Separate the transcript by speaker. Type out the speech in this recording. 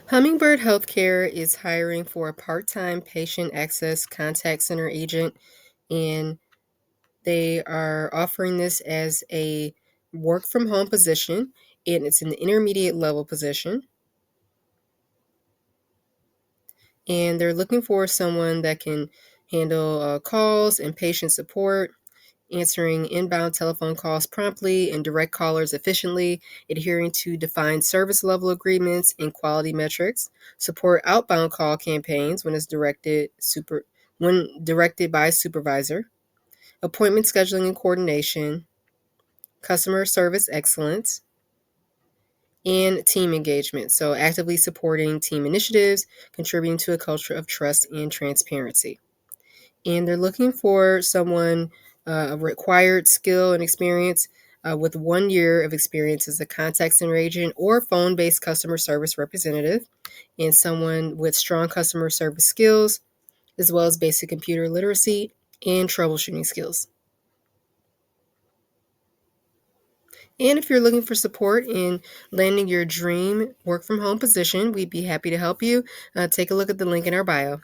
Speaker 1: Hummingbird Healthcare is hiring for a part-time patient access contact center agent, and they are offering this as a work from home position, and it's an intermediate level position. And they're looking for someone that can handle calls and patient support, answering inbound telephone calls promptly and direct callers efficiently, adhering to defined service level agreements and quality metrics, support outbound call campaigns when directed by supervisor, appointment scheduling and coordination, customer service excellence, and team engagement. So actively supporting team initiatives, contributing to a culture of trust and transparency. And they're looking for someone of required skill and experience with 1 year of experience as a contact center agent or phone based customer service representative, and someone with strong customer service skills, as well as basic computer literacy and troubleshooting skills. And if you're looking for support in landing your dream work from home position, we'd be happy to help you. Take a look at the link in our bio.